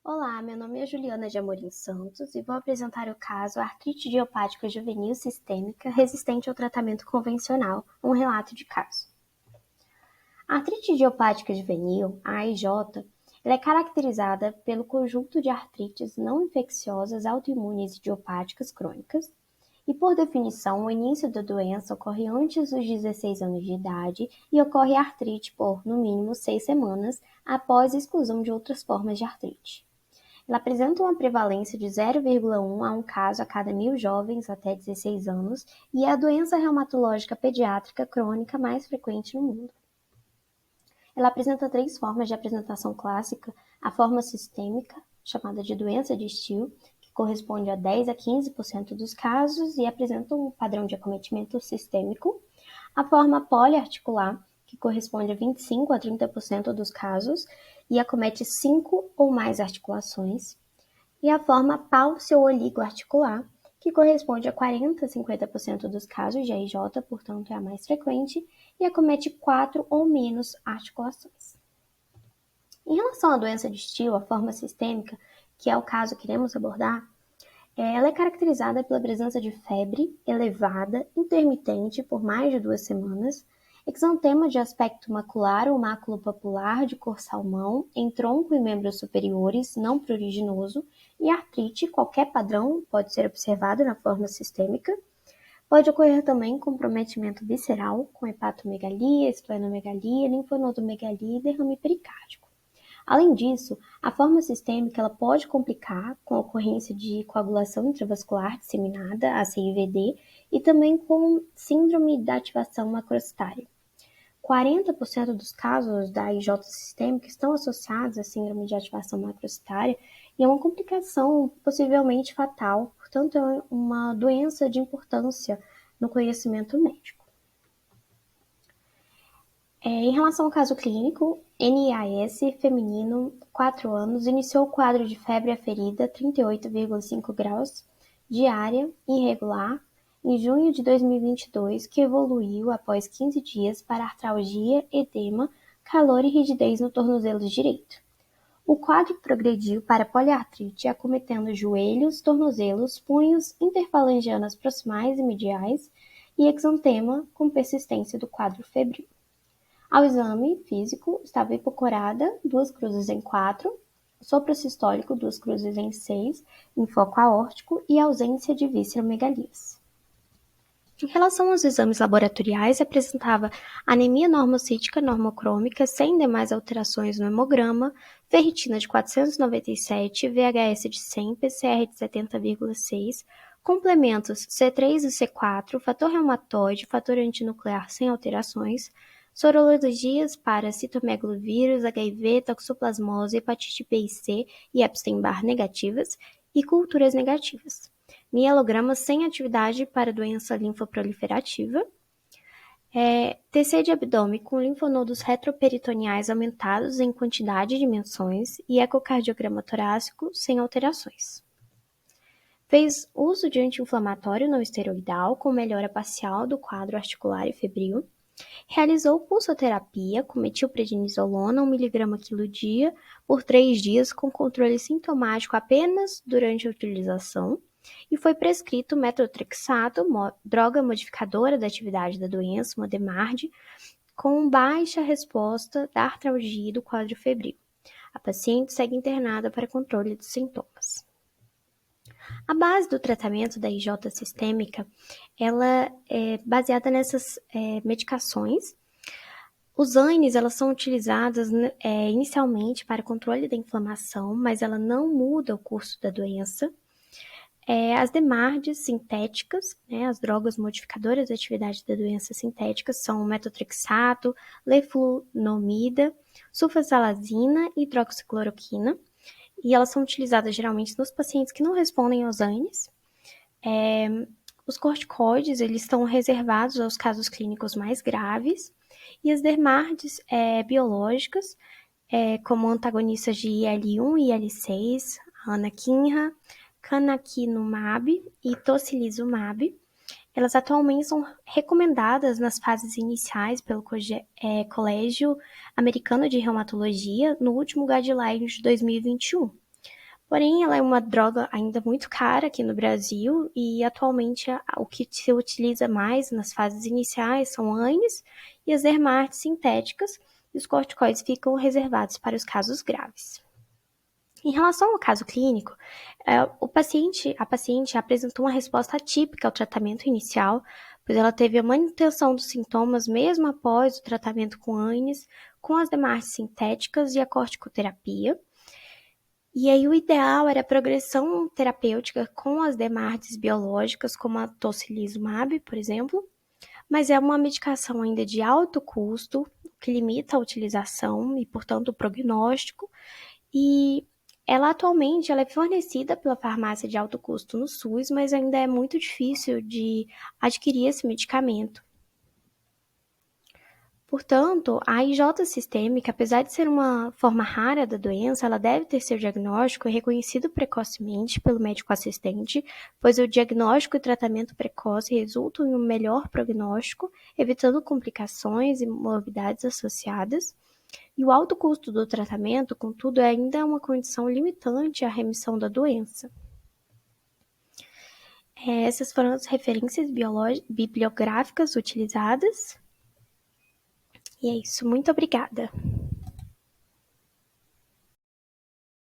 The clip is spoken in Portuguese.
Olá, meu nome é Juliana de Amorim Santos e vou apresentar o caso Artrite idiopática juvenil sistêmica resistente ao tratamento convencional, um relato de caso. A artrite idiopática juvenil, a AIJ, ela é caracterizada pelo conjunto de artrites não infecciosas autoimunes idiopáticas crônicas e, por definição, o início da doença ocorre antes dos 16 anos de idade e ocorre artrite por, no mínimo, 6 semanas após a exclusão de outras formas de artrite. Ela apresenta uma prevalência de 0,1 a 1 caso a cada 1.000 jovens até 16 anos e é a doença reumatológica pediátrica crônica mais frequente no mundo. Ela apresenta 3 formas de apresentação clássica: a forma sistêmica, chamada de doença de Still, que corresponde a 10 a 15% dos casos e apresenta um padrão de acometimento sistêmico; a forma poliarticular, que corresponde a 25 a 30% dos casos e acomete 5 ou mais articulações; e a forma pálseo-oligoarticular, que corresponde a 40 a 50% dos casos de AIJ, portanto é a mais frequente, e acomete 4 ou menos articulações. Em relação à doença de Still, a forma sistêmica, que é o caso que iremos abordar, ela é caracterizada pela presença de febre elevada, intermitente, por mais de 2 semanas, exantema de aspecto macular ou maculopapular de cor salmão, em tronco e membros superiores, não pruriginoso, e artrite, qualquer padrão pode ser observado na forma sistêmica. Pode ocorrer também comprometimento visceral, com hepatomegalia, esplenomegalia, linfonodomegalia e derrame pericárdico. Além disso, a forma sistêmica ela pode complicar com a ocorrência de coagulação intravascular disseminada, a CIVD, e também com síndrome da ativação macrocitária. 40% dos casos da IJ sistêmica estão associados à síndrome de ativação macrocitária e é uma complicação possivelmente fatal, portanto é uma doença de importância no conhecimento médico. Em relação ao caso clínico, NIAS, feminino, 4 anos, iniciou o quadro de febre aferida, 38,5 graus, diária, irregular, em junho de 2022, que evoluiu após 15 dias para artralgia, edema, calor e rigidez no tornozelo direito. O quadro progrediu para poliartrite, acometendo joelhos, tornozelos, punhos, interfalangianas proximais e mediais e exantema com persistência do quadro febril. Ao exame físico, estava hipocorada, 2 cruzes em 4, sopracistólico, 2 cruzes em 6, enfoque aórtico e ausência de visceromegalias. Em relação aos exames laboratoriais, apresentava anemia normocítica normocrômica sem demais alterações no hemograma, ferritina de 497, VHS de 100, PCR de 70,6, complementos C3 e C4, fator reumatoide, fator antinuclear sem alterações, sorologias para citomegalovírus, HIV, toxoplasmose, hepatite B e C e Epstein-Barr negativas e culturas negativas. Mielograma sem atividade para doença linfoproliferativa, TC de abdômen com linfonodos retroperitoneais aumentados em quantidade e dimensões e ecocardiograma torácico sem alterações. Fez uso de anti-inflamatório não esteroidal com melhora parcial do quadro articular e febril. Realizou pulsoterapia com metilprednisolona 1 mg quilo dia por 3 dias com controle sintomático apenas durante a utilização e foi prescrito metotrexato, droga modificadora da atividade da doença, uma DMARD, com baixa resposta da artralgia e do quadro febril. A paciente segue internada para controle dos sintomas. A base do tratamento da IJ sistêmica, ela é baseada nessas medicações. Os ANES, elas são utilizadas inicialmente para controle da inflamação, mas ela não muda o curso da doença. As DMARDs sintéticas, as drogas modificadoras da atividade da doença sintéticas, são metotrexato, leflunomida, sulfasalazina e hidroxicloroquina, e elas são utilizadas geralmente nos pacientes que não respondem aos ANES. Os corticoides, eles estão reservados aos casos clínicos mais graves, e as DMARDs biológicas, como antagonistas de IL-1 e IL-6, anakinra, canakinumab e tocilizumab, elas atualmente são recomendadas nas fases iniciais pelo Colégio Americano de Reumatologia no último guideline de 2021. Porém, ela é uma droga ainda muito cara aqui no Brasil e atualmente o que se utiliza mais nas fases iniciais são ANES e as dermates sintéticas, e os corticoides ficam reservados para os casos graves. Em relação ao caso clínico, a paciente apresentou uma resposta atípica ao tratamento inicial, pois ela teve a manutenção dos sintomas mesmo após o tratamento com ANES, com as DMARDs sintéticas e a corticoterapia. E aí o ideal era a progressão terapêutica com as DMARDs biológicas, como a tocilizumab, por exemplo, mas é uma medicação ainda de alto custo, que limita a utilização e, portanto, o prognóstico, e ela é fornecida pela farmácia de alto custo no SUS, mas ainda é muito difícil de adquirir esse medicamento. Portanto, a IJ sistêmica, apesar de ser uma forma rara da doença, ela deve ter seu diagnóstico reconhecido precocemente pelo médico assistente, pois o diagnóstico e tratamento precoce resultam em um melhor prognóstico, evitando complicações e morbidades associadas. E o alto custo do tratamento, contudo, é ainda uma condição limitante à remissão da doença. Essas foram as referências bibliográficas utilizadas. E é isso. Muito obrigada.